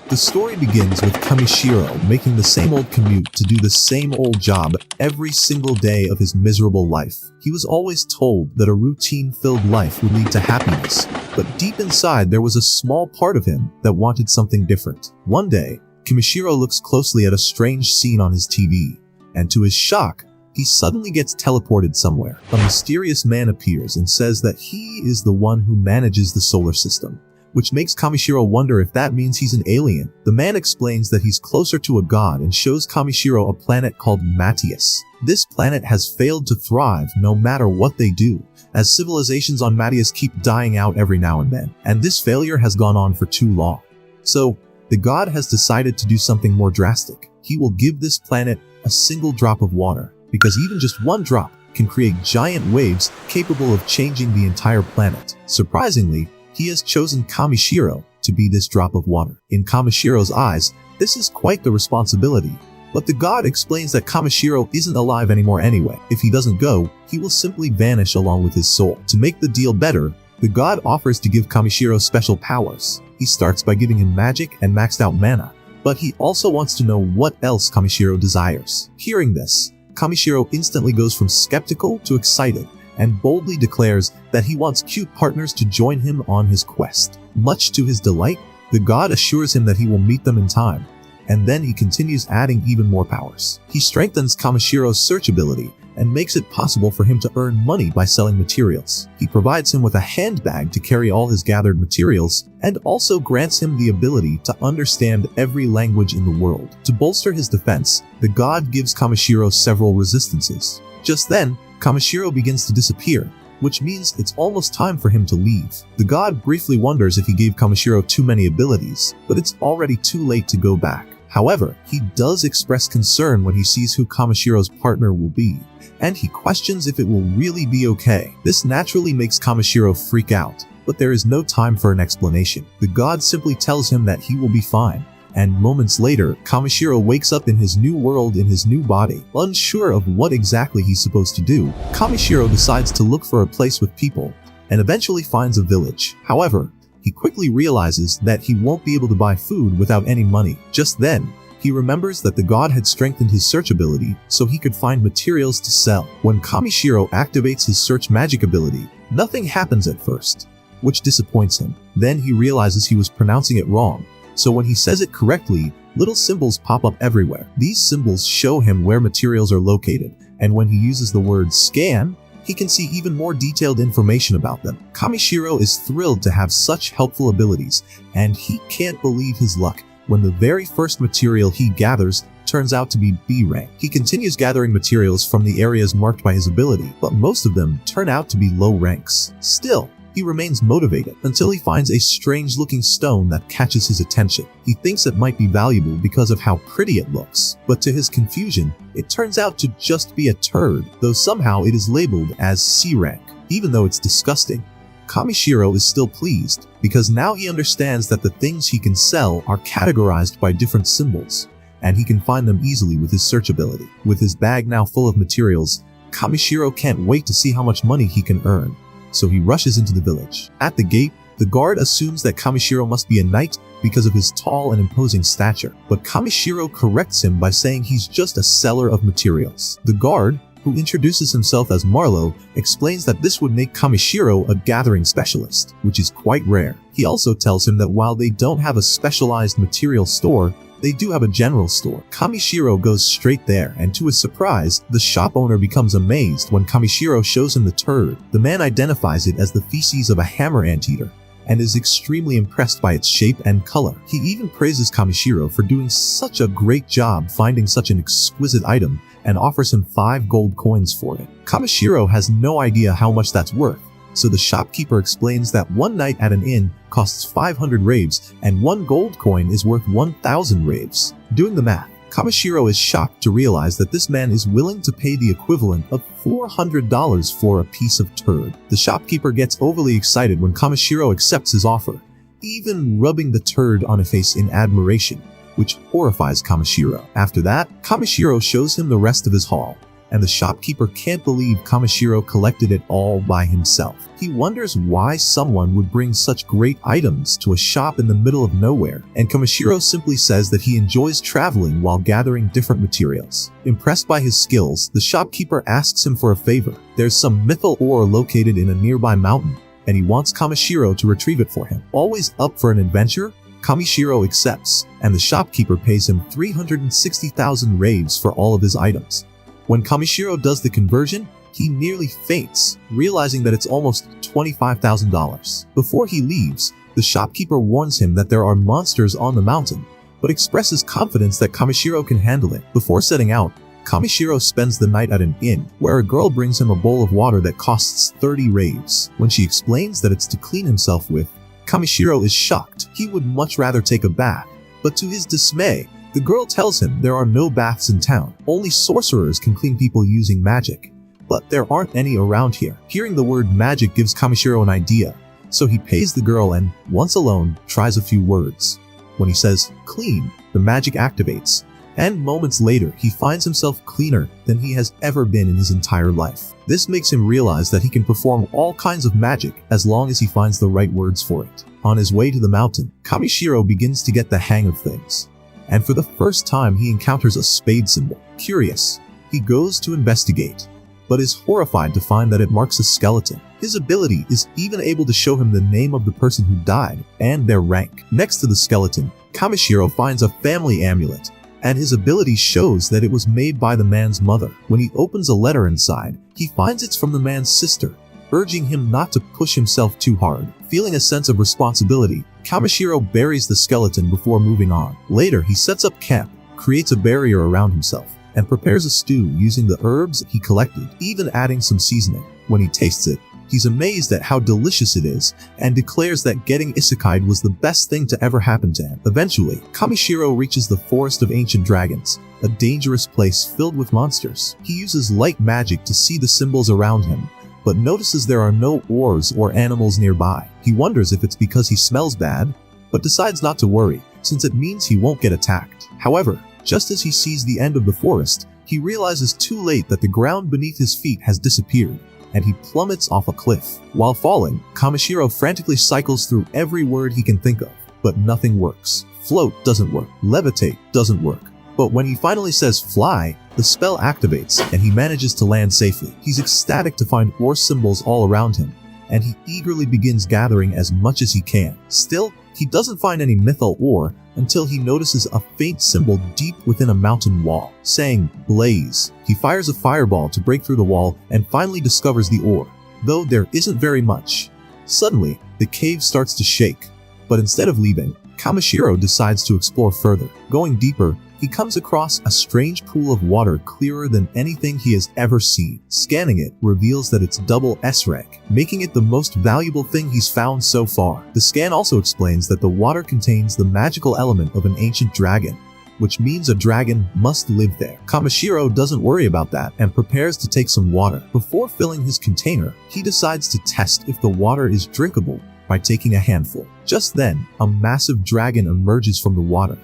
The story begins with Kamishiro making the same old commute to do the same old job every single day of his miserable life. He was always told that a routine-filled life would lead to happiness, but deep inside there was a small part of him that wanted something different. One day, Kamishiro looks closely at a strange scene on his TV, and to his shock, he suddenly gets teleported somewhere. A mysterious man appears and says that he is the one who manages the solar system, which makes Kamishiro wonder if that means he's an alien. The man explains that he's closer to a god and shows Kamishiro a planet called Matthias. This planet has failed to thrive no matter what they do, as civilizations on Matthias keep dying out every now and then, and this failure has gone on for too long. So, the god has decided to do something more drastic. He will give this planet a single drop of water, because even just one drop can create giant waves capable of changing the entire planet. Surprisingly, he has chosen Kamishiro to be this drop of water. In Kamishiro's eyes, this is quite the responsibility, but the god explains that Kamishiro isn't alive anymore anyway. If he doesn't go, he will simply vanish along with his soul. To make the deal better, the god offers to give Kamishiro special powers. He starts by giving him magic and maxed out mana, but he also wants to know what else Kamishiro desires. Hearing this, Kamishiro instantly goes from skeptical to excited, and boldly declares that he wants cute partners to join him on his quest. Much to his delight, the god assures him that he will meet them in time, and then he continues adding even more powers. He strengthens Kamishiro's search ability and makes it possible for him to earn money by selling materials. He provides him with a handbag to carry all his gathered materials, and also grants him the ability to understand every language in the world. To bolster his defense, the god gives Kamishiro several resistances. Just then, Kamishiro begins to disappear, which means it's almost time for him to leave. The god briefly wonders if he gave Kamishiro too many abilities, but it's already too late to go back. However, he does express concern when he sees who Kamishiro's partner will be, and he questions if it will really be okay. This naturally makes Kamishiro freak out, but there is no time for an explanation. The god simply tells him that he will be fine, and moments later, Kamishiro wakes up in his new world in his new body. Unsure of what exactly he's supposed to do, Kamishiro decides to look for a place with people, and eventually finds a village. However, he quickly realizes that he won't be able to buy food without any money. Just then, he remembers that the god had strengthened his search ability so he could find materials to sell. When Kamishiro activates his search magic ability, nothing happens at first, which disappoints him. Then he realizes he was pronouncing it wrong. So when he says it correctly, little symbols pop up everywhere. These symbols show him where materials are located, and when he uses the word scan, he can see even more detailed information about them. Kamishiro is thrilled to have such helpful abilities, and he can't believe his luck when the very first material he gathers turns out to be B rank. He continues gathering materials from the areas marked by his ability, but most of them turn out to be low ranks. Still, he remains motivated until he finds a strange-looking stone that catches his attention. He thinks it might be valuable because of how pretty it looks, but to his confusion, it turns out to just be a turd, though somehow it is labeled as C rank. Even though it's disgusting, Kamishiro is still pleased, because now he understands that the things he can sell are categorized by different symbols, and he can find them easily with his search ability. With his bag now full of materials, Kamishiro can't wait to see how much money he can earn. So he rushes into the village. At the gate, the guard assumes that Kamishiro must be a knight because of his tall and imposing stature, but Kamishiro corrects him by saying he's just a seller of materials. The guard, who introduces himself as Marlowe, explains that this would make Kamishiro a gathering specialist, which is quite rare. He also tells him that while they don't have a specialized material store, they do have a general store. Kamishiro goes straight there, and to his surprise, the shop owner becomes amazed when Kamishiro shows him the turd. The man identifies it as the feces of a hammer anteater, and is extremely impressed by its shape and color. He even praises Kamishiro for doing such a great job finding such an exquisite item, and offers him 5 gold coins for it. Kamishiro has no idea how much that's worth, so the shopkeeper explains that one night at an inn costs 500 raves, and 1 gold coin is worth 1,000 raves. Doing the math, Kamishiro is shocked to realize that this man is willing to pay the equivalent of $400 for a piece of turd. The shopkeeper gets overly excited when Kamishiro accepts his offer, even rubbing the turd on his face in admiration, which horrifies Kamishiro. After that, Kamishiro shows him the rest of his haul, and the shopkeeper can't believe Kamishiro collected it all by himself. He wonders why someone would bring such great items to a shop in the middle of nowhere, and Kamishiro simply says that he enjoys traveling while gathering different materials. Impressed by his skills, the shopkeeper asks him for a favor. There's some mythal ore located in a nearby mountain, and he wants Kamishiro to retrieve it for him. Always up for an adventure, Kamishiro accepts, and the shopkeeper pays him 360,000 raves for all of his items. When Kamishiro does the conversion, he nearly faints, realizing that it's almost $25,000. Before he leaves, the shopkeeper warns him that there are monsters on the mountain, but expresses confidence that Kamishiro can handle it. Before setting out, Kamishiro spends the night at an inn, where a girl brings him a bowl of water that costs 30 raves. When she explains that it's to clean himself with, Kamishiro is shocked. He would much rather take a bath, but to his dismay, the girl tells him there are no baths in town. Only sorcerers can clean people using magic, but there aren't any around here. Hearing the word magic gives Kamishiro an idea, so he pays the girl and, once alone, tries a few words. When he says, "clean," the magic activates, and moments later he finds himself cleaner than he has ever been in his entire life. This makes him realize that he can perform all kinds of magic as long as he finds the right words for it. On his way to the mountain, Kamishiro begins to get the hang of things, and for the first time he encounters a spade symbol. Curious, he goes to investigate, but is horrified to find that it marks a skeleton. His ability is even able to show him the name of the person who died and their rank. Next to the skeleton, Kamishiro finds a family amulet, and his ability shows that it was made by the man's mother. When he opens a letter inside, he finds it's from the man's sister, urging him not to push himself too hard. Feeling a sense of responsibility, Kamishiro buries the skeleton before moving on. Later, he sets up camp, creates a barrier around himself, and prepares a stew using the herbs he collected, even adding some seasoning. When he tastes it, he's amazed at how delicious it is and declares that getting isekai'd was the best thing to ever happen to him. Eventually, Kamishiro reaches the Forest of Ancient Dragons, a dangerous place filled with monsters. He uses light magic to see the symbols around him, but notices there are no ores or animals nearby. He wonders if it's because he smells bad, but decides not to worry, since it means he won't get attacked. However, just as he sees the end of the forest, he realizes too late that the ground beneath his feet has disappeared, and he plummets off a cliff. While falling, Kamishiro frantically cycles through every word he can think of, but nothing works. Float doesn't work. Levitate doesn't work. But when he finally says fly, the spell activates, and he manages to land safely. He's ecstatic to find ore symbols all around him, and he eagerly begins gathering as much as he can. Still, he doesn't find any mythal ore until he notices a faint symbol deep within a mountain wall, saying blaze. He fires a fireball to break through the wall and finally discovers the ore, though there isn't very much. Suddenly, the cave starts to shake, but instead of leaving, Kamishiro decides to explore further. Going deeper, he comes across a strange pool of water clearer than anything he has ever seen. Scanning it reveals that it's double S rank, making it the most valuable thing he's found so far. The scan also explains that the water contains the magical element of an ancient dragon, which means a dragon must live there. Kamishiro doesn't worry about that and prepares to take some water. Before filling his container, he decides to test if the water is drinkable by taking a handful. Just then, a massive dragon emerges from the water.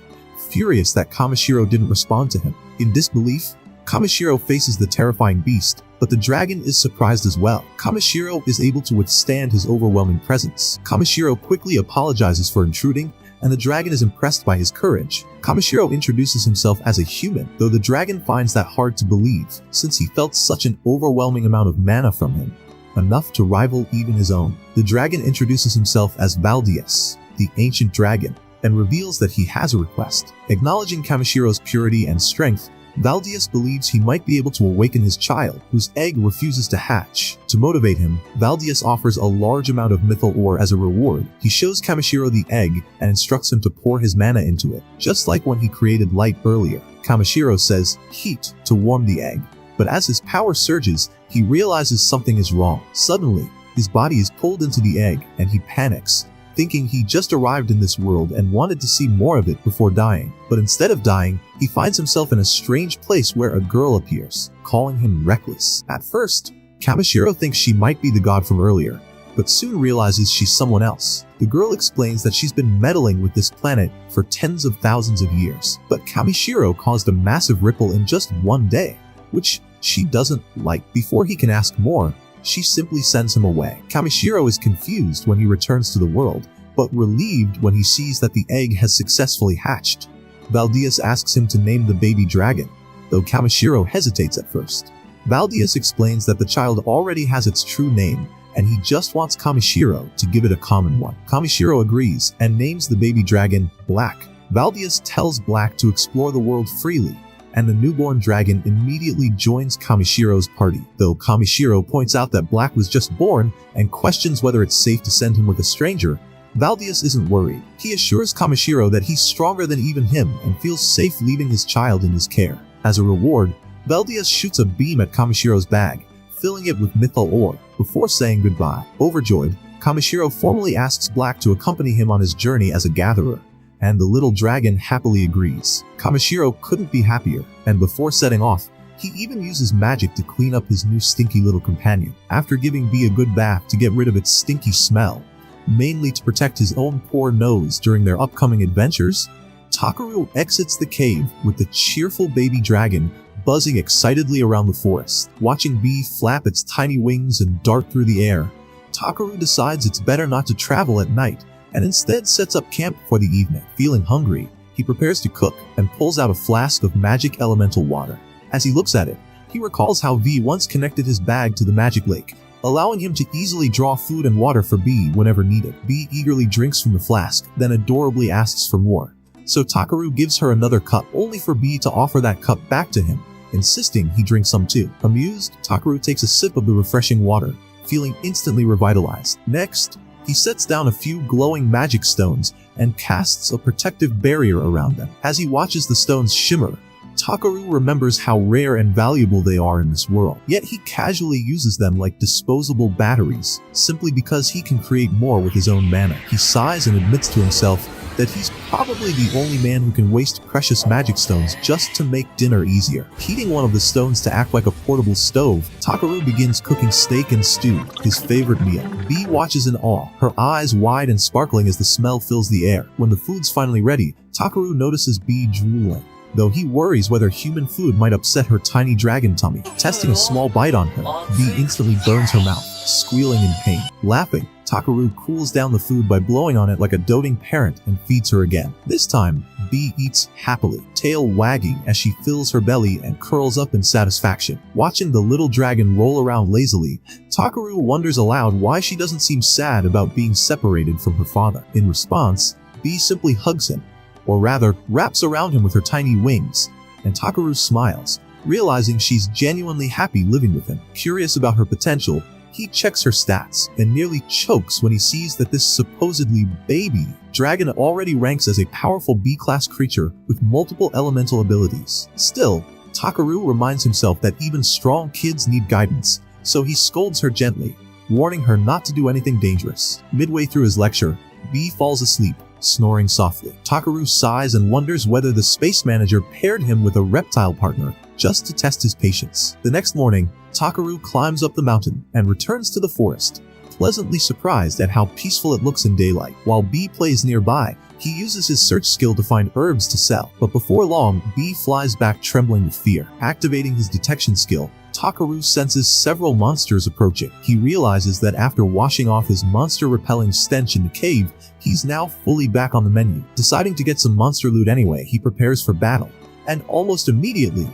Furious that Kamishiro didn't respond to him. In disbelief, Kamishiro faces the terrifying beast, but the dragon is surprised as well. Kamishiro is able to withstand his overwhelming presence. Kamishiro quickly apologizes for intruding, and the dragon is impressed by his courage. Kamishiro introduces himself as a human, though the dragon finds that hard to believe, since he felt such an overwhelming amount of mana from him, enough to rival even his own. The dragon introduces himself as Valdius, the ancient dragon, and reveals that he has a request. Acknowledging Kamishiro's purity and strength, Valdius believes he might be able to awaken his child, whose egg refuses to hatch. To motivate him, Valdius offers a large amount of mythal ore as a reward. He shows Kamishiro the egg and instructs him to pour his mana into it, just like when he created light earlier. Kamishiro says heat to warm the egg, but as his power surges, he realizes something is wrong. Suddenly, his body is pulled into the egg, and he panics, thinking he just arrived in this world and wanted to see more of it before dying. But instead of dying, he finds himself in a strange place where a girl appears, calling him reckless. At first, Kamishiro thinks she might be the god from earlier, but soon realizes she's someone else. The girl explains that she's been meddling with this planet for tens of thousands of years, but Kamishiro caused a massive ripple in just one day, which she doesn't like. Before he can ask more, she simply sends him away. Kamishiro is confused when he returns to the world, but relieved when he sees that the egg has successfully hatched. Valdias asks him to name the baby dragon, though Kamishiro hesitates at first. Valdias explains that the child already has its true name, and he just wants Kamishiro to give it a common one. Kamishiro agrees and names the baby dragon Black. Valdias tells Black to explore the world freely, and the newborn dragon immediately joins Kamishiro's party, though Kamishiro points out that Black was just born and questions whether it's safe to send him with a stranger. Valdias isn't worried. He assures Kamishiro that he's stronger than even him and feels safe leaving his child in his care. As a reward, Valdias shoots a beam at Kamishiro's bag, filling it with mythal ore, before saying goodbye. Overjoyed, Kamishiro formally asks Black to accompany him on his journey as a gatherer, and the little dragon happily agrees. Kamishiro couldn't be happier, and before setting off, he even uses magic to clean up his new stinky little companion. After giving Bee a good bath to get rid of its stinky smell, mainly to protect his own poor nose during their upcoming adventures, Takaru exits the cave with the cheerful baby dragon buzzing excitedly around the forest. Watching Bee flap its tiny wings and dart through the air, Takaru decides it's better not to travel at night and instead sets up camp for the evening. Feeling hungry, he prepares to cook and pulls out a flask of magic elemental water. As he looks at it, he recalls how V once connected his bag to the magic lake, allowing him to easily draw food and water for B whenever needed. B eagerly drinks from the flask, then adorably asks for more. So Takaru gives her another cup, only for B to offer that cup back to him, insisting he drink some too. Amused, Takaru takes a sip of the refreshing water, feeling instantly revitalized. Next, he sets down a few glowing magic stones and casts a protective barrier around them. As he watches the stones shimmer, Takaru remembers how rare and valuable they are in this world. Yet he casually uses them like disposable batteries, simply because he can create more with his own mana. He sighs and admits to himself that he's probably the only man who can waste precious magic stones just to make dinner easier. Heating one of the stones to act like a portable stove, Takaru begins cooking steak and stew, his favorite meal. Bee watches in awe, her eyes wide and sparkling as the smell fills the air. When the food's finally ready, Takaru notices Bee drooling, though he worries whether human food might upset her tiny dragon tummy. Testing a small bite on her, Bee instantly burns her mouth, squealing in pain. Laughing, Takaru cools down the food by blowing on it like a doting parent and feeds her again. This time, Bee eats happily, tail wagging as she fills her belly and curls up in satisfaction. Watching the little dragon roll around lazily, Takaru wonders aloud why she doesn't seem sad about being separated from her father. In response, Bee simply hugs him, or rather, wraps around him with her tiny wings, and Takaru smiles, realizing she's genuinely happy living with him. Curious about her potential, he checks her stats and nearly chokes when he sees that this supposedly baby dragon already ranks as a powerful B-class creature with multiple elemental abilities. Still, Takaru reminds himself that even strong kids need guidance, so he scolds her gently, warning her not to do anything dangerous. Midway through his lecture, Bee falls asleep, snoring softly. Takaru sighs and wonders whether the space manager paired him with a reptile partner just to test his patience. The next morning, Takaru climbs up the mountain and returns to the forest, pleasantly surprised at how peaceful it looks in daylight. While Bee plays nearby, he uses his search skill to find herbs to sell, but before long, Bee flies back trembling with fear. Activating his detection skill, Takaru senses several monsters approaching. He realizes that after washing off his monster-repelling stench in the cave, he's now fully back on the menu. Deciding to get some monster loot anyway, he prepares for battle, and almost immediately,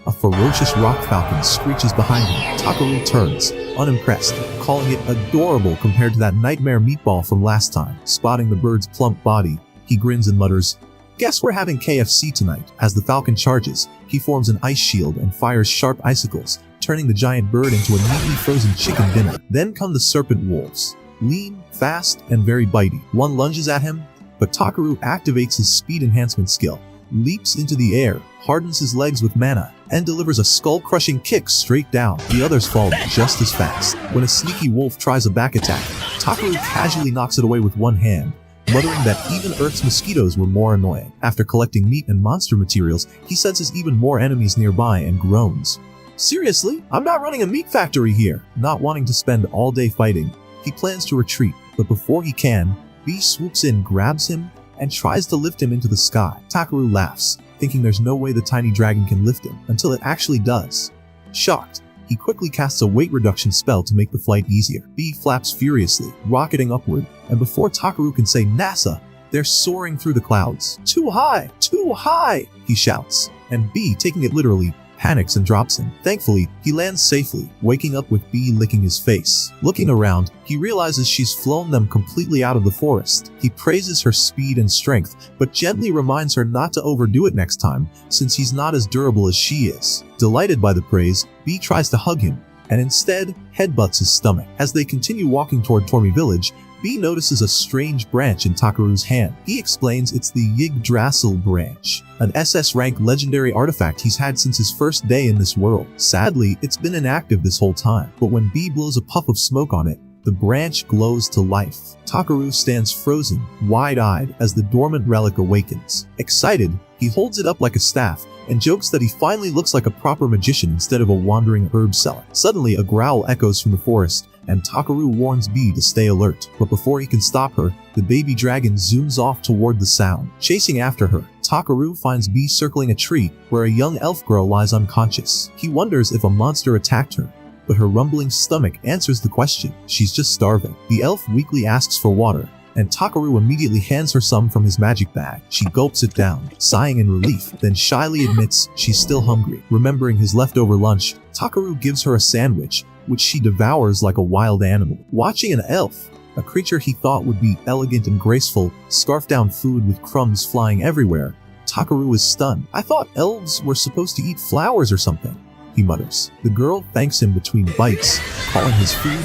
a ferocious rock falcon screeches behind him. Takaru turns, unimpressed, calling it adorable compared to that nightmare meatball from last time. Spotting the bird's plump body, he grins and mutters, "Guess we're having KFC tonight." As the falcon charges, he forms an ice shield and fires sharp icicles, turning the giant bird into a neatly frozen chicken dinner. Then come the serpent wolves, lean, fast, and very bitey. One lunges at him, but Takaru activates his speed enhancement skill, leaps into the air, hardens his legs with mana, and delivers a skull-crushing kick straight down. The others fall just as fast. When a sneaky wolf tries a back attack, Takaru casually knocks it away with one hand, muttering that even Earth's mosquitoes were more annoying. After collecting meat and monster materials, he senses even more enemies nearby and groans. "Seriously? I'm not running a meat factory here!" Not wanting to spend all day fighting, he plans to retreat, but before he can, Bee swoops in, grabs him, and tries to lift him into the sky. Takaru laughs, thinking there's no way the tiny dragon can lift him, until it actually does. Shocked, he quickly casts a weight reduction spell to make the flight easier. B flaps furiously, rocketing upward, and before Takaru can say NASA, they're soaring through the clouds. Too high! Too high! He shouts, and B, taking it literally, panics and drops him. Thankfully, he lands safely, waking up with B licking his face. Looking around, he realizes she's flown them completely out of the forest. He praises her speed and strength, but gently reminds her not to overdo it next time, since he's not as durable as she is. Delighted by the praise, B tries to hug him, and instead, headbutts his stomach. As they continue walking toward Tormi Village, B notices a strange branch in Takaru's hand. He explains it's the Yggdrasil branch, an SS rank legendary artifact he's had since his first day in this world. Sadly, it's been inactive this whole time, but when B blows a puff of smoke on it, the branch glows to life. Takaru stands frozen, wide-eyed, as the dormant relic awakens. Excited, he holds it up like a staff and jokes that he finally looks like a proper magician instead of a wandering herb seller. Suddenly, a growl echoes from the forest, and Takaru warns B to stay alert. But before he can stop her, the baby dragon zooms off toward the sound. Chasing after her, Takaru finds B circling a tree where a young elf girl lies unconscious. He wonders if a monster attacked her, but her rumbling stomach answers the question. She's just starving. The elf weakly asks for water, and Takaru immediately hands her some from his magic bag. She gulps it down, sighing in relief, then shyly admits she's still hungry. Remembering his leftover lunch, Takaru gives her a sandwich, which she devours like a wild animal. Watching an elf, a creature he thought would be elegant and graceful, scarf down food with crumbs flying everywhere, Takaru is stunned. "I thought elves were supposed to eat flowers or something," he mutters. The girl thanks him between bites, calling his food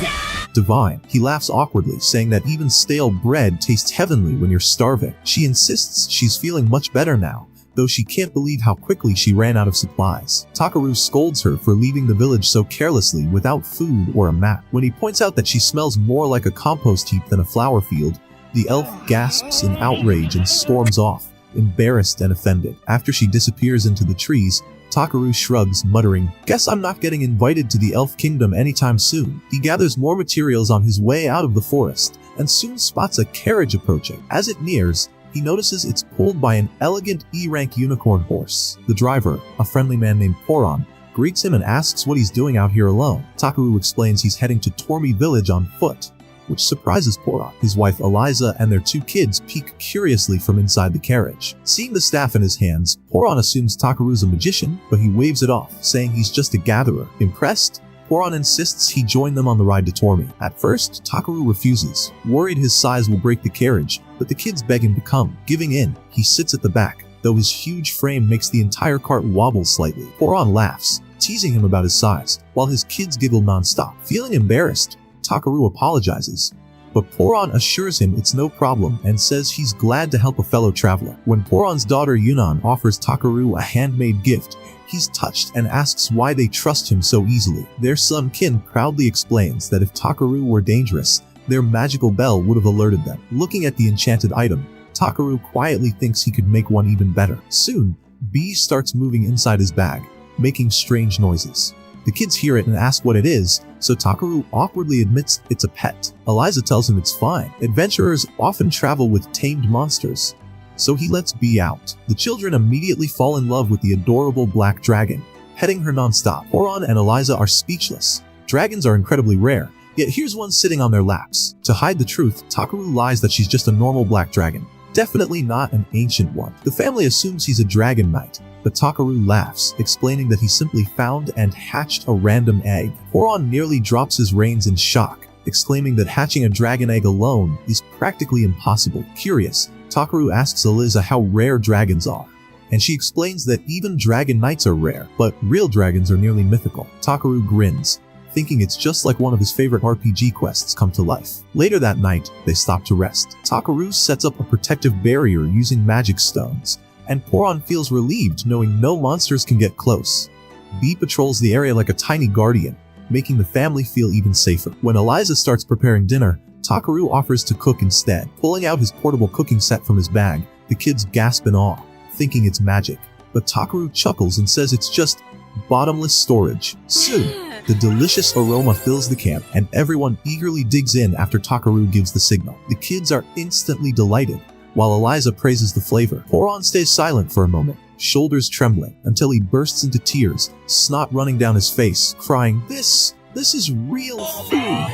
divine. He laughs awkwardly, saying that even stale bread tastes heavenly when you're starving. She insists she's feeling much better now, though she can't believe how quickly she ran out of supplies. Takaru scolds her for leaving the village so carelessly without food or a map. When he points out that she smells more like a compost heap than a flower field, the elf gasps in outrage and storms off, embarrassed and offended. After she disappears into the trees, Takaru shrugs, muttering, "Guess I'm not getting invited to the elf kingdom anytime soon." He gathers more materials on his way out of the forest, and soon spots a carriage approaching. As it nears, he notices it's pulled by an elegant E-rank unicorn horse. The driver, a friendly man named Poron, greets him and asks what he's doing out here alone. Takaru explains he's heading to Tormi Village on foot, which surprises Poron. His wife Eliza and their 2 kids peek curiously from inside the carriage. Seeing the staff in his hands, Poron assumes Takaru's a magician, but he waves it off, saying he's just a gatherer. Impressed, Poron insists he join them on the ride to Tormi. At first, Takaru refuses, worried his size will break the carriage, but the kids beg him to come. Giving in, he sits at the back, though his huge frame makes the entire cart wobble slightly. Poron laughs, teasing him about his size, while his kids giggle non-stop. Feeling embarrassed, Takaru apologizes, but Poron assures him it's no problem and says he's glad to help a fellow traveler. When Poron's daughter Yunan offers Takaru a handmade gift, he's touched and asks why they trust him so easily. Their son Kin proudly explains that if Takaru were dangerous, their magical bell would have alerted them. Looking at the enchanted item, Takaru quietly thinks he could make one even better. Soon, B starts moving inside his bag, making strange noises. The kids hear it and ask what it is, so Takaru awkwardly admits it's a pet. Eliza tells him it's fine. Adventurers often travel with tamed monsters, so he lets B out. The children immediately fall in love with the adorable black dragon, petting her non-stop. Poron and Eliza are speechless. Dragons are incredibly rare, yet here's one sitting on their laps. To hide the truth, Takaru lies that she's just a normal black dragon, definitely not an ancient one. The family assumes he's a dragon knight, but Takaru laughs, explaining that he simply found and hatched a random egg. Poron nearly drops his reins in shock, exclaiming that hatching a dragon egg alone is practically impossible. Curious, Takaru asks Eliza how rare dragons are, and she explains that even dragon knights are rare, but real dragons are nearly mythical. Takaru grins, thinking it's just like one of his favorite RPG quests come to life. Later that night, they stop to rest. Takaru sets up a protective barrier using magic stones, and Poron feels relieved knowing no monsters can get close. B patrols the area like a tiny guardian, making the family feel even safer. When Eliza starts preparing dinner, Takaru offers to cook instead. Pulling out his portable cooking set from his bag, the kids gasp in awe, thinking it's magic. But Takaru chuckles and says it's just bottomless storage. Soon, the delicious aroma fills the camp, and everyone eagerly digs in after Takaru gives the signal. The kids are instantly delighted, while Eliza praises the flavor. Poron stays silent for a moment, shoulders trembling, until he bursts into tears, snot running down his face, crying, This is real food.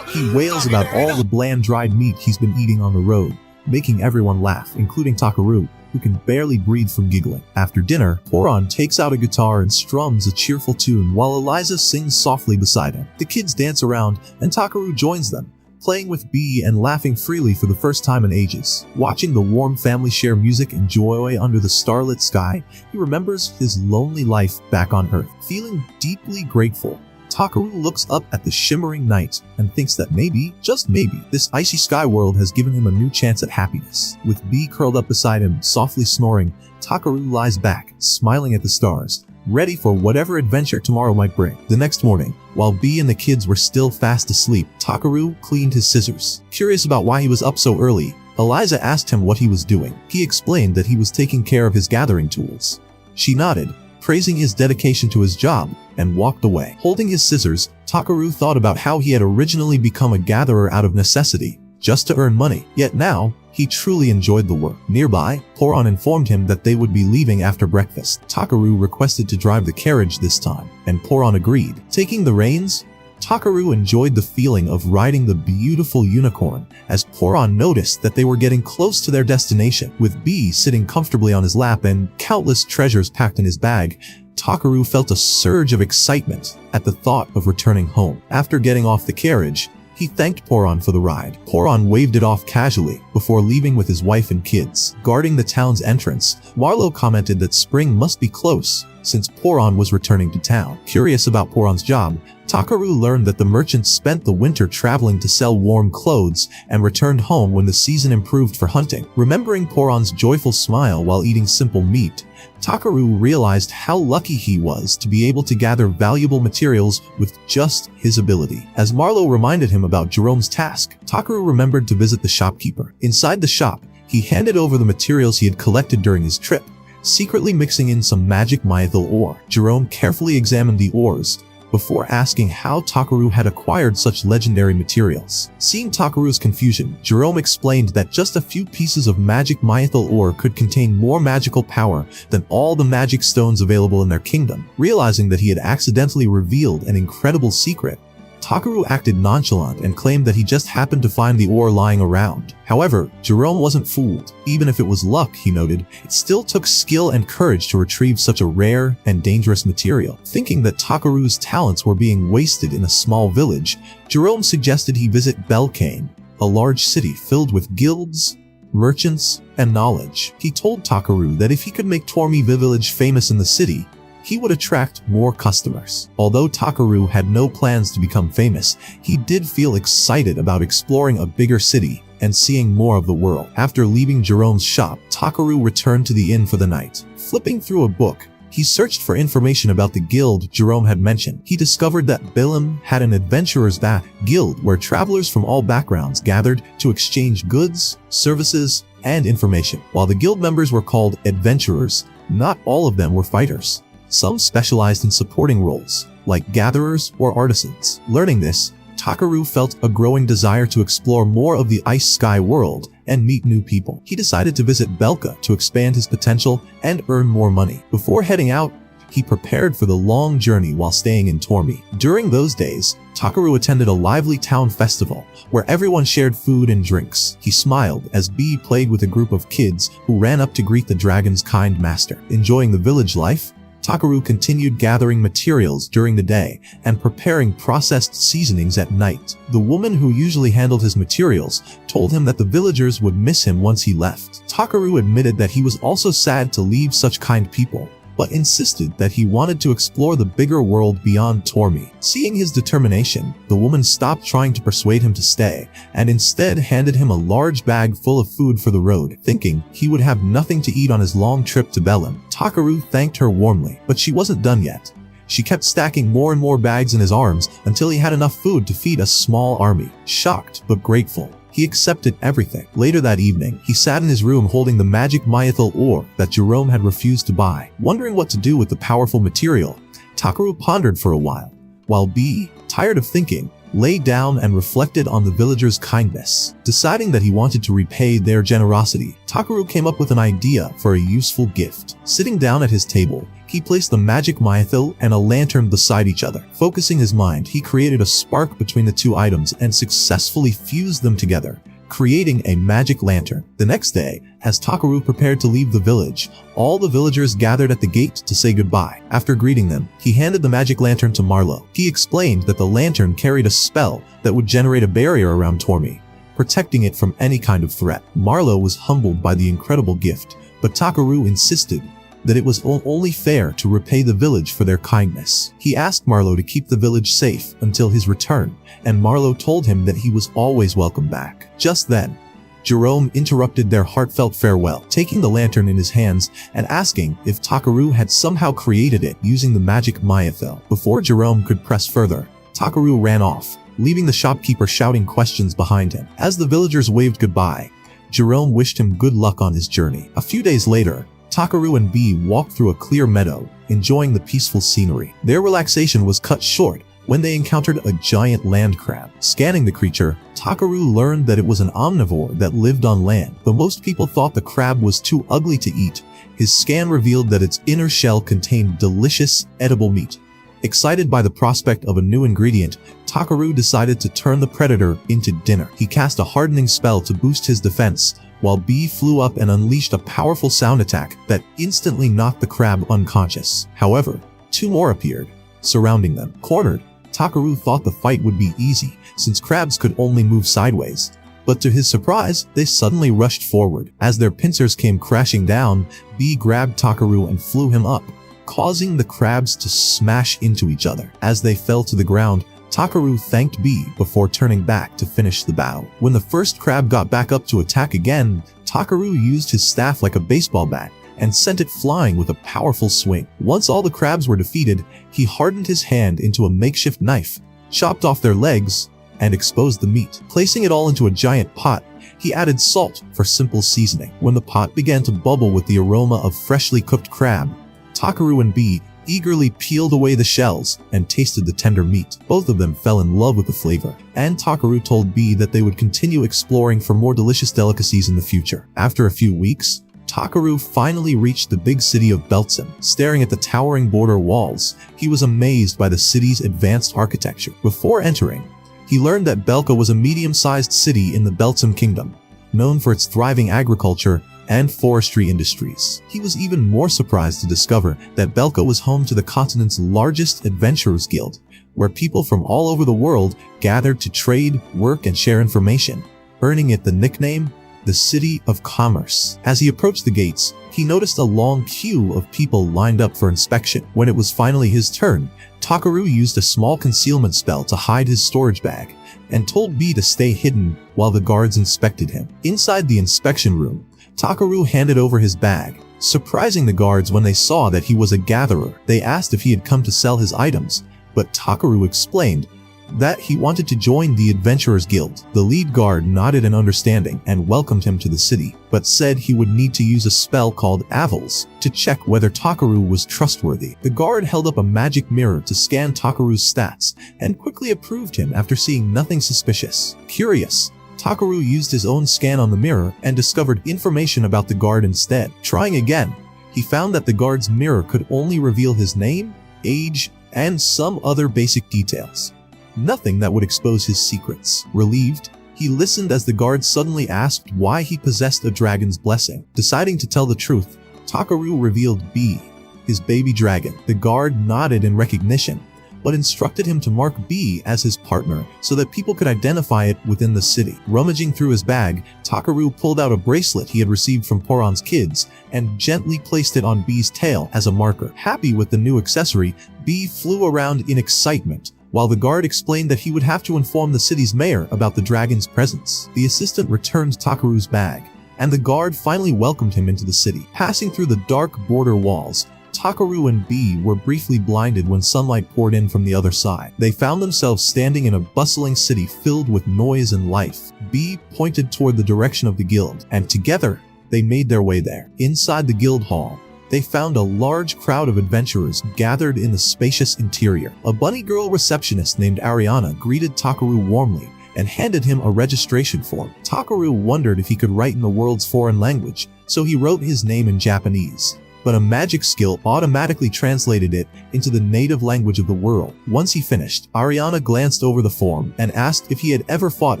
He wails about all the bland dried meat he's been eating on the road, making everyone laugh, including Takaru, who can barely breathe from giggling. After dinner, Poron takes out a guitar and strums a cheerful tune while Eliza sings softly beside him. The kids dance around, and Takaru joins them, playing with B and laughing freely for the first time in ages. Watching the warm family share music and joy under the starlit sky, he remembers his lonely life back on Earth. Feeling deeply grateful, Takaru looks up at the shimmering night and thinks that maybe, just maybe, this icy sky world has given him a new chance at happiness. With B curled up beside him, softly snoring, Takaru lies back, smiling at the stars, ready for whatever adventure tomorrow might bring. The next morning, while B and the kids were still fast asleep, Takaru cleaned his scissors. Curious about why he was up so early, Eliza asked him what he was doing. He explained that he was taking care of his gathering tools. She nodded, praising his dedication to his job, and walked away. Holding his scissors, Takaru thought about how he had originally become a gatherer out of necessity, just to earn money. Yet now, he truly enjoyed the work. Nearby, Poron informed him that they would be leaving after breakfast. Takaru requested to drive the carriage this time, and Poron agreed. Taking the reins, Takaru enjoyed the feeling of riding the beautiful unicorn as Poron noticed that they were getting close to their destination. With B sitting comfortably on his lap and countless treasures packed in his bag, Takaru felt a surge of excitement at the thought of returning home. After getting off the carriage, he thanked Poron for the ride. Poron waved it off casually before leaving with his wife and kids. Guarding the town's entrance, Marlowe commented that spring must be close since Poron was returning to town. Curious about Poron's job, Takaru learned that the merchant spent the winter traveling to sell warm clothes and returned home when the season improved for hunting. Remembering Poron's joyful smile while eating simple meat, Takaru realized how lucky he was to be able to gather valuable materials with just his ability. As Marlowe reminded him about Jerome's task, Takaru remembered to visit the shopkeeper. Inside the shop, he handed over the materials he had collected during his trip, secretly mixing in some magic mythical ore. Jerome carefully examined the ores before asking how Takaru had acquired such legendary materials. Seeing Takaru's confusion, Jerome explained that just a few pieces of magic mythical ore could contain more magical power than all the magic stones available in their kingdom. Realizing that he had accidentally revealed an incredible secret, Takaru acted nonchalant and claimed that he just happened to find the ore lying around. However, Jerome wasn't fooled. Even if it was luck, he noted, it still took skill and courage to retrieve such a rare and dangerous material. Thinking that Takaru's talents were being wasted in a small village, Jerome suggested he visit Belkane, a large city filled with guilds, merchants, and knowledge. He told Takaru that if he could make Tormi village famous in the city, he would attract more customers. Although Takaru had no plans to become famous, he did feel excited about exploring a bigger city and seeing more of the world. After leaving Jerome's shop, Takaru returned to the inn for the night. Flipping through a book, he searched for information about the guild Jerome had mentioned. He discovered that Bilim had an adventurer's guild where travelers from all backgrounds gathered to exchange goods, services, and information. While the guild members were called adventurers, not all of them were fighters. Some specialized in supporting roles, like gatherers or artisans. Learning this, Takaru felt a growing desire to explore more of the ice sky world and meet new people. He decided to visit Belka to expand his potential and earn more money. Before heading out, he prepared for the long journey while staying in Tormi. During those days, Takaru attended a lively town festival where everyone shared food and drinks. He smiled as B played with a group of kids who ran up to greet the dragon's kind master. Enjoying the village life, Takaru continued gathering materials during the day and preparing processed seasonings at night. The woman who usually handled his materials told him that the villagers would miss him once he left. Takaru admitted that he was also sad to leave such kind people, but insisted that he wanted to explore the bigger world beyond Tormi. Seeing his determination, the woman stopped trying to persuade him to stay and instead handed him a large bag full of food for the road. Thinking he would have nothing to eat on his long trip to Belim, Takaru thanked her warmly, but she wasn't done yet. She kept stacking more and more bags in his arms until he had enough food to feed a small army. Shocked but grateful, he accepted everything. Later that evening, he sat in his room holding the magic mythical ore that Jerome had refused to buy. Wondering what to do with the powerful material, Takaru pondered for a while B, tired of thinking, lay down and reflected on the villagers' kindness. Deciding that he wanted to repay their generosity, Takaru came up with an idea for a useful gift. Sitting down at his table, he placed the magic mythil and a lantern beside each other. Focusing his mind, he created a spark between the two items and successfully fused them together, creating a magic lantern. The next day, as Takaru prepared to leave the village, all the villagers gathered at the gate to say goodbye. After greeting them, he handed the magic lantern to Marlowe. He explained that the lantern carried a spell that would generate a barrier around Tormi, protecting it from any kind of threat. Marlowe was humbled by the incredible gift, but Takaru insisted that it was only fair to repay the village for their kindness. He asked Marlowe to keep the village safe until his return, and Marlowe told him that he was always welcome back. Just then, Jerome interrupted their heartfelt farewell, taking the lantern in his hands and asking if Takaru had somehow created it using the magic mythil. Before Jerome could press further, Takaru ran off, leaving the shopkeeper shouting questions behind him. As the villagers waved goodbye, Jerome wished him good luck on his journey. A few days later, Takaru and Bee walked through a clear meadow, enjoying the peaceful scenery. Their relaxation was cut short when they encountered a giant land crab. Scanning the creature, Takaru learned that it was an omnivore that lived on land. Though most people thought the crab was too ugly to eat, his scan revealed that its inner shell contained delicious, edible meat. Excited by the prospect of a new ingredient, Takaru decided to turn the predator into dinner. He cast a hardening spell to boost his defense, while Bee flew up and unleashed a powerful sound attack that instantly knocked the crab unconscious. However, two more appeared, surrounding them. Cornered, Takaru thought the fight would be easy, since crabs could only move sideways. But to his surprise, they suddenly rushed forward. As their pincers came crashing down, Bee grabbed Takaru and flew him up, causing the crabs to smash into each other. As they fell to the ground, Takaru thanked Bee before turning back to finish the battle. When the first crab got back up to attack again, Takaru used his staff like a baseball bat and sent it flying with a powerful swing. Once all the crabs were defeated, he hardened his hand into a makeshift knife, chopped off their legs, and exposed the meat. Placing it all into a giant pot, he added salt for simple seasoning. When the pot began to bubble with the aroma of freshly cooked crab, Takaru and Bee eagerly peeled away the shells and tasted the tender meat. Both of them fell in love with the flavor, and Takaru told Bee that they would continue exploring for more delicious delicacies in the future. After a few weeks, Takaru finally reached the big city of Beltsum. Staring at the towering border walls, he was amazed by the city's advanced architecture. Before entering, he learned that Belka was a medium-sized city in the Beltsum Kingdom, known for its thriving agriculture and forestry industries. He was even more surprised to discover that Belka was home to the continent's largest adventurers guild, where people from all over the world gathered to trade, work, and share information, earning it the nickname, the City of Commerce. As he approached the gates, he noticed a long queue of people lined up for inspection. When it was finally his turn, Takaru used a small concealment spell to hide his storage bag, and told Bee to stay hidden while the guards inspected him. Inside the inspection room, Takaru handed over his bag, surprising the guards when they saw that he was a gatherer. They asked if he had come to sell his items, but Takaru explained that he wanted to join the Adventurers Guild. The lead guard nodded in understanding and welcomed him to the city, but said he would need to use a spell called Avils to check whether Takaru was trustworthy. The guard held up a magic mirror to scan Takaru's stats and quickly approved him after seeing nothing suspicious. Curious, Takaru used his own scan on the mirror and discovered information about the guard instead. Trying again, he found that the guard's mirror could only reveal his name, age, and some other basic details. Nothing that would expose his secrets. Relieved, he listened as the guard suddenly asked why he possessed a dragon's blessing. Deciding to tell the truth, Takaru revealed Bee, his baby dragon. The guard nodded in recognition, but instructed him to mark Bee as his partner so that people could identify it within the city. Rummaging through his bag, Takaru pulled out a bracelet he had received from Poron's kids and gently placed it on Bee's tail as a marker. Happy with the new accessory, Bee flew around in excitement, while the guard explained that he would have to inform the city's mayor about the dragon's presence. The assistant returned Takaru's bag, and the guard finally welcomed him into the city. Passing through the dark border walls, Takaru and Bee were briefly blinded when sunlight poured in from the other side. They found themselves standing in a bustling city filled with noise and life. Bee pointed toward the direction of the guild, and together, they made their way there. Inside the guild hall, they found a large crowd of adventurers gathered in the spacious interior. A bunny girl receptionist named Ariana greeted Takaru warmly and handed him a registration form. Takaru wondered if he could write in the world's foreign language, so he wrote his name in Japanese. But a magic skill automatically translated it into the native language of the world. Once he finished, Ariana glanced over the form and asked if he had ever fought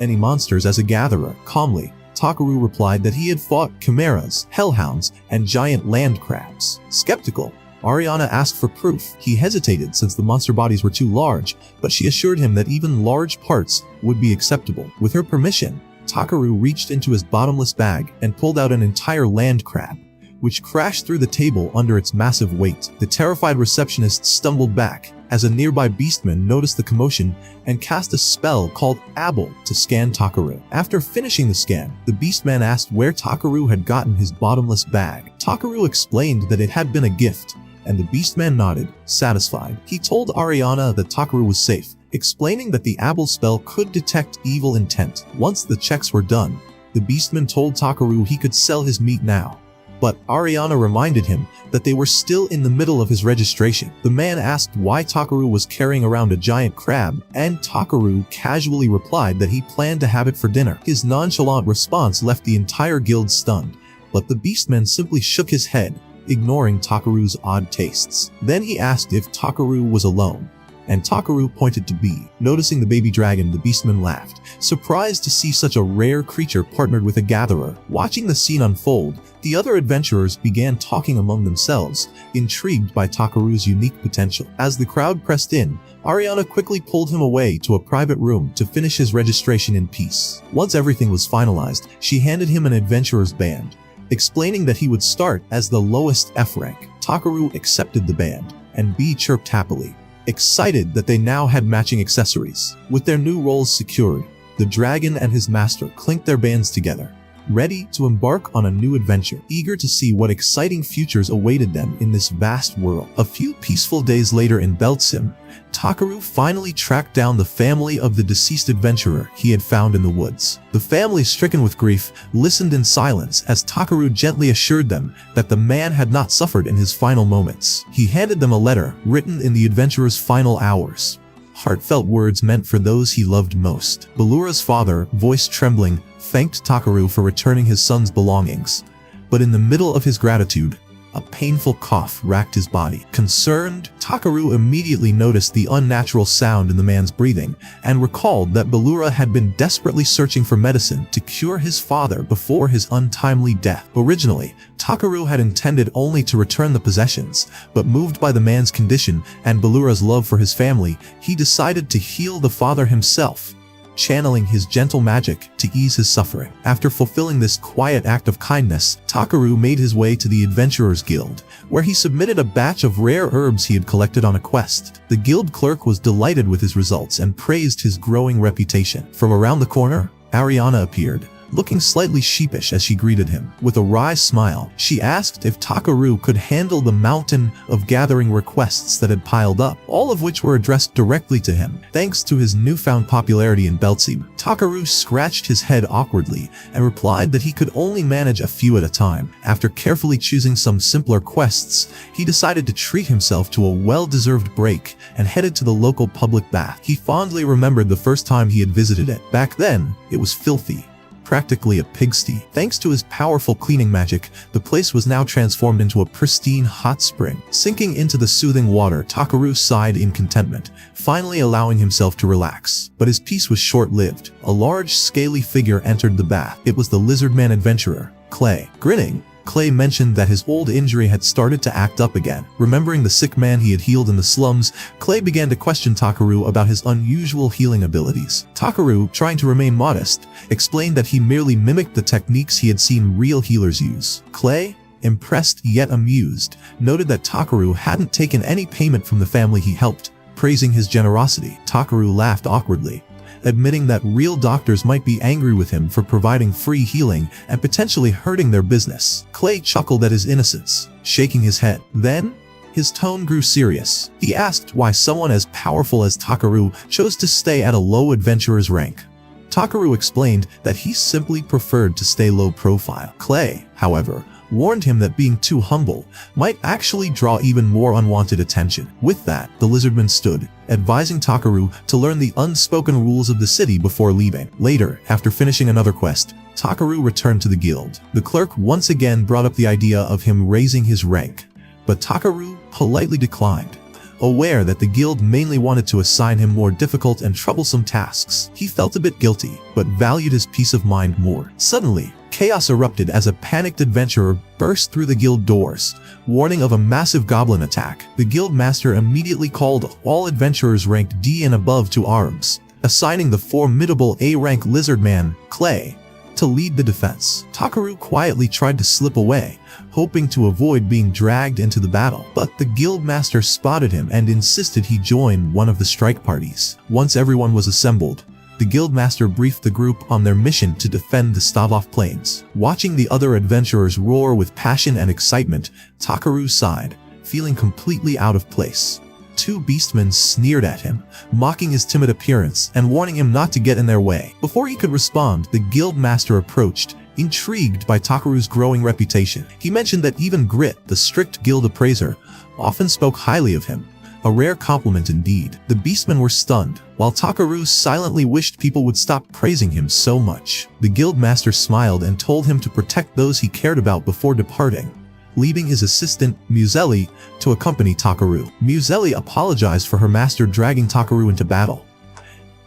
any monsters as a gatherer. Calmly, Takaru replied that he had fought chimeras, hellhounds, and giant land crabs. Skeptical, Ariana asked for proof. He hesitated since the monster bodies were too large, but she assured him that even large parts would be acceptable. With her permission, Takaru reached into his bottomless bag and pulled out an entire land crab, which crashed through the table under its massive weight. The terrified receptionist stumbled back as a nearby beastman noticed the commotion and cast a spell called Abel to scan Takaru. After finishing the scan, the beastman asked where Takaru had gotten his bottomless bag. Takaru explained that it had been a gift, and the beastman nodded, satisfied. He told Ariana that Takaru was safe, explaining that the Abel spell could detect evil intent. Once the checks were done, the beastman told Takaru he could sell his meat now. But Ariana reminded him that they were still in the middle of his registration. The man asked why Takaru was carrying around a giant crab, and Takaru casually replied that he planned to have it for dinner. His nonchalant response left the entire guild stunned, but the beastman simply shook his head, ignoring Takaru's odd tastes. Then he asked if Takaru was alone, and Takaru pointed to B. Noticing the baby dragon, the beastman laughed, surprised to see such a rare creature partnered with a gatherer. Watching the scene unfold, the other adventurers began talking among themselves, intrigued by Takaru's unique potential. As the crowd pressed in, Ariana quickly pulled him away to a private room to finish his registration in peace. Once everything was finalized, she handed him an adventurer's band, explaining that he would start as the lowest F rank. Takaru accepted the band, and B chirped happily, excited that they now had matching accessories. With their new roles secured, the dragon and his master clinked their bands together, ready to embark on a new adventure, eager to see what exciting futures awaited them in this vast world. A few peaceful days later in Beltsim, Takaru finally tracked down the family of the deceased adventurer he had found in the woods. The family, stricken with grief, listened in silence as Takaru gently assured them that the man had not suffered in his final moments. He handed them a letter written in the adventurer's final hours, heartfelt words meant for those he loved most. Ballura's father, voice trembling, thanked Takaru for returning his son's belongings, but in the middle of his gratitude, a painful cough racked his body. Concerned, Takaru immediately noticed the unnatural sound in the man's breathing and recalled that Ballura had been desperately searching for medicine to cure his father before his untimely death. Originally, Takaru had intended only to return the possessions, but moved by the man's condition and Ballura's love for his family, he decided to heal the father himself, channeling his gentle magic to ease his suffering. After fulfilling this quiet act of kindness, Takaru made his way to the Adventurers Guild, where he submitted a batch of rare herbs he had collected on a quest. The guild clerk was delighted with his results and praised his growing reputation. From around the corner, Ariana appeared, looking slightly sheepish as she greeted him. With a wry smile, she asked if Takaru could handle the mountain of gathering requests that had piled up, all of which were addressed directly to him. Thanks to his newfound popularity in Beltsim, Takaru scratched his head awkwardly and replied that he could only manage a few at a time. After carefully choosing some simpler quests, he decided to treat himself to a well-deserved break and headed to the local public bath. He fondly remembered the first time he had visited it. Back then, it was filthy, practically a pigsty. Thanks to his powerful cleaning magic, the place was now transformed into a pristine hot spring. Sinking into the soothing water, Takaru sighed in contentment, finally allowing himself to relax. But his peace was short-lived. A large, scaly figure entered the bath. It was the lizard-man adventurer, Clay. Grinning, Clay mentioned that his old injury had started to act up again. Remembering the sick man he had healed in the slums, Clay began to question Takaru about his unusual healing abilities. Takaru, trying to remain modest, explained that he merely mimicked the techniques he had seen real healers use. Clay, impressed yet amused, noted that Takaru hadn't taken any payment from the family he helped, praising his generosity. Takaru laughed awkwardly, admitting that real doctors might be angry with him for providing free healing and potentially hurting their business. Clay chuckled at his innocence, shaking his head. Then, his tone grew serious. He asked why someone as powerful as Takaru chose to stay at a low adventurer's rank. Takaru explained that he simply preferred to stay low profile. Clay, however, warned him that being too humble might actually draw even more unwanted attention. With that, the lizardman stood, advising Takaru to learn the unspoken rules of the city before leaving. Later, after finishing another quest, Takaru returned to the guild. The clerk once again brought up the idea of him raising his rank, but Takaru politely declined. Aware that the guild mainly wanted to assign him more difficult and troublesome tasks, he felt a bit guilty, but valued his peace of mind more. Suddenly, chaos erupted as a panicked adventurer burst through the guild doors, warning of a massive goblin attack. The guild master immediately called all adventurers ranked D and above to arms, assigning the formidable A-rank lizardman, Clay, to lead the defense. Takaru quietly tried to slip away, hoping to avoid being dragged into the battle, but the guild master spotted him and insisted he join one of the strike parties. Once everyone was assembled, the guild master briefed the group on their mission to defend the Stavov Plains. Watching the other adventurers roar with passion and excitement, Takaru sighed, feeling completely out of place. Two beastmen sneered at him, mocking his timid appearance and warning him not to get in their way. Before he could respond, the guild master approached, intrigued by Takaru's growing reputation. He mentioned that even Grit, the strict guild appraiser, often spoke highly of him, a rare compliment indeed. The beastmen were stunned, while Takaru silently wished people would stop praising him so much. The guild master smiled and told him to protect those he cared about before departing, leaving his assistant, Muselli, to accompany Takaru. Muselli apologized for her master dragging Takaru into battle.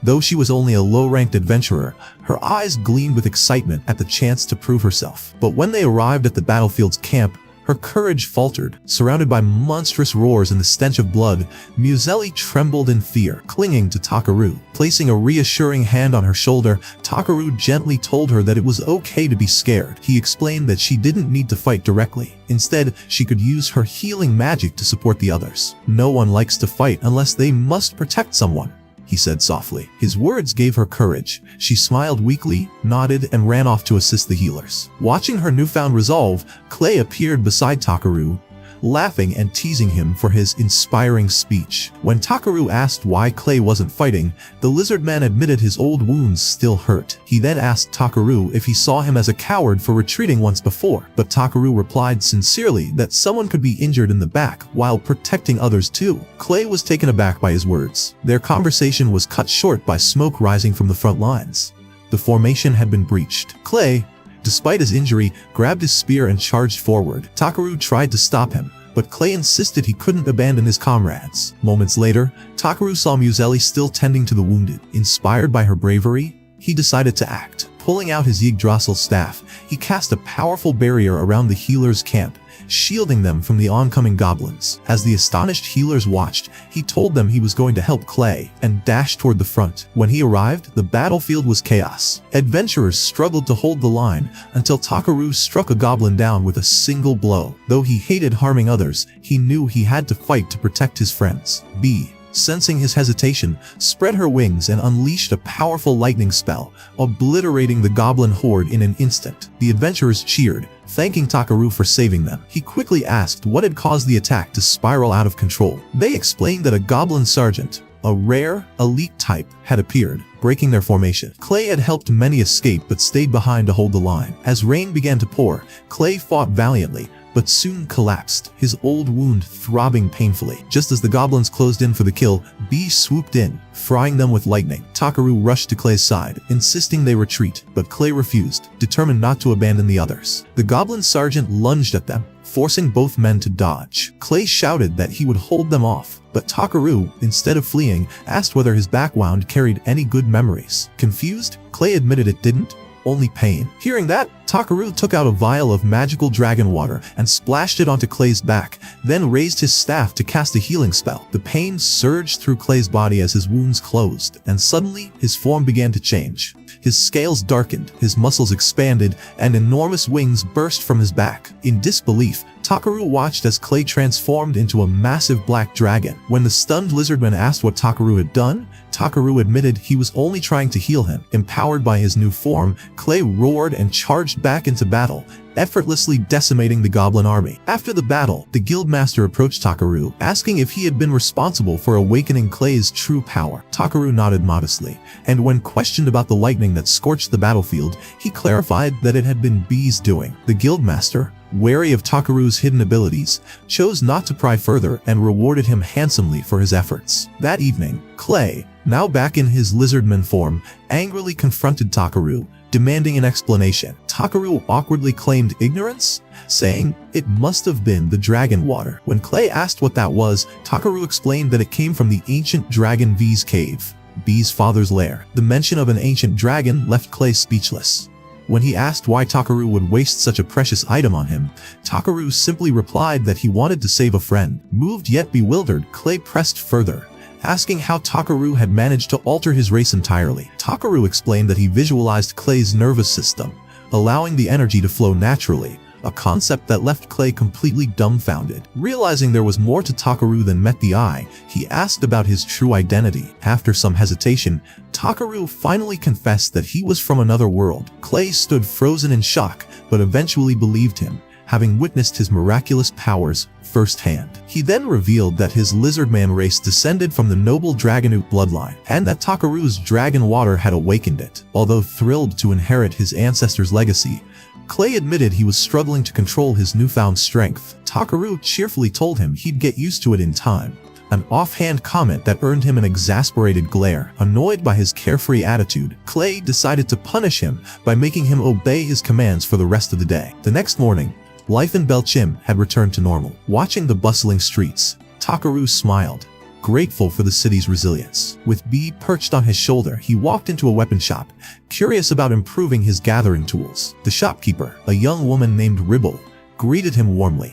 Though she was only a low-ranked adventurer, her eyes gleamed with excitement at the chance to prove herself. But when they arrived at the battlefield's camp, her courage faltered. Surrounded by monstrous roars and the stench of blood, Muselli trembled in fear, clinging to Takaru. Placing a reassuring hand on her shoulder, Takaru gently told her that it was okay to be scared. He explained that she didn't need to fight directly. Instead, she could use her healing magic to support the others. No one likes to fight unless they must protect someone, he said softly. His words gave her courage. She smiled weakly, nodded, and ran off to assist the healers. Watching her newfound resolve, Clay appeared beside Takaru, laughing and teasing him for his inspiring speech. When Takaru asked why Clay wasn't fighting, the lizard man admitted his old wounds still hurt. He then asked Takaru if he saw him as a coward for retreating once before, but Takaru replied sincerely that someone could be injured in the back while protecting others too. Clay was taken aback by his words. Their conversation was cut short by smoke rising from the front lines. The formation had been breached. Clay, despite his injury, grabbed his spear and charged forward. Takaru tried to stop him, but Clay insisted he couldn't abandon his comrades. Moments later, Takaru saw Muselli still tending to the wounded. Inspired by her bravery, he decided to act. Pulling out his Yggdrasil staff, he cast a powerful barrier around the healers' camp, shielding them from the oncoming goblins. As the astonished healers watched, he told them he was going to help Clay and dashed toward the front. When he arrived, the battlefield was chaos. Adventurers struggled to hold the line until Takaru struck a goblin down with a single blow. Though he hated harming others, he knew he had to fight to protect his friends. B, sensing his hesitation, spread her wings and unleashed a powerful lightning spell, obliterating the goblin horde in an instant. The adventurers cheered, thanking Takaru for saving them. He quickly asked what had caused the attack to spiral out of control. They explained that a goblin sergeant, a rare, elite type, had appeared, breaking their formation. Clay had helped many escape but stayed behind to hold the line. As rain began to pour, Clay fought valiantly, but soon collapsed, his old wound throbbing painfully. Just as the goblins closed in for the kill, B swooped in, frying them with lightning. Takaru rushed to Clay's side, insisting they retreat, but Clay refused, determined not to abandon the others. The goblin sergeant lunged at them, forcing both men to dodge. Clay shouted that he would hold them off, but Takaru, instead of fleeing, asked whether his back wound carried any good memories. Confused, Clay admitted it didn't, only pain. Hearing that, Takaru took out a vial of magical dragon water and splashed it onto Clay's back, then raised his staff to cast a healing spell. The pain surged through Clay's body as his wounds closed, and suddenly his form began to change. His scales darkened, his muscles expanded, and enormous wings burst from his back. In disbelief, Takaru watched as Clay transformed into a massive black dragon. When the stunned lizardman asked what Takaru had done, Takaru admitted he was only trying to heal him. Empowered by his new form, Clay roared and charged back into battle, effortlessly decimating the goblin army. After the battle, the guildmaster approached Takaru, asking if he had been responsible for awakening Clay's true power. Takaru nodded modestly, and when questioned about the lightning that scorched the battlefield, he clarified that it had been B's doing. The guildmaster, wary of Takaru's hidden abilities, chose not to pry further and rewarded him handsomely for his efforts. That evening, Clay, now back in his lizardman form, angrily confronted Takaru, demanding an explanation. Takaru awkwardly claimed ignorance, saying it must have been the dragon water. When Clay asked what that was, Takaru explained that it came from the ancient dragon V's cave, B's father's lair. The mention of an ancient dragon left Clay speechless. When he asked why Takaru would waste such a precious item on him, Takaru simply replied that he wanted to save a friend. Moved yet bewildered, Clay pressed further, asking how Takaru had managed to alter his race entirely. Takaru explained that he visualized Clay's nervous system, allowing the energy to flow naturally, a concept that left Clay completely dumbfounded. Realizing there was more to Takaru than met the eye, he asked about his true identity. After some hesitation, Takaru finally confessed that he was from another world. Clay stood frozen in shock, but eventually believed him, having witnessed his miraculous powers firsthand. He then revealed that his lizardman race descended from the noble Dragonute bloodline, and that Takaru's dragon water had awakened it. Although thrilled to inherit his ancestors' legacy, Clay admitted he was struggling to control his newfound strength. Takaru cheerfully told him he'd get used to it in time, an offhand comment that earned him an exasperated glare. Annoyed by his carefree attitude, Clay decided to punish him by making him obey his commands for the rest of the day. The next morning, life in Belchim had returned to normal. Watching the bustling streets, Takaru smiled, grateful for the city's resilience. With B perched on his shoulder, he walked into a weapon shop, curious about improving his gathering tools. The shopkeeper, a young woman named Ribble, greeted him warmly.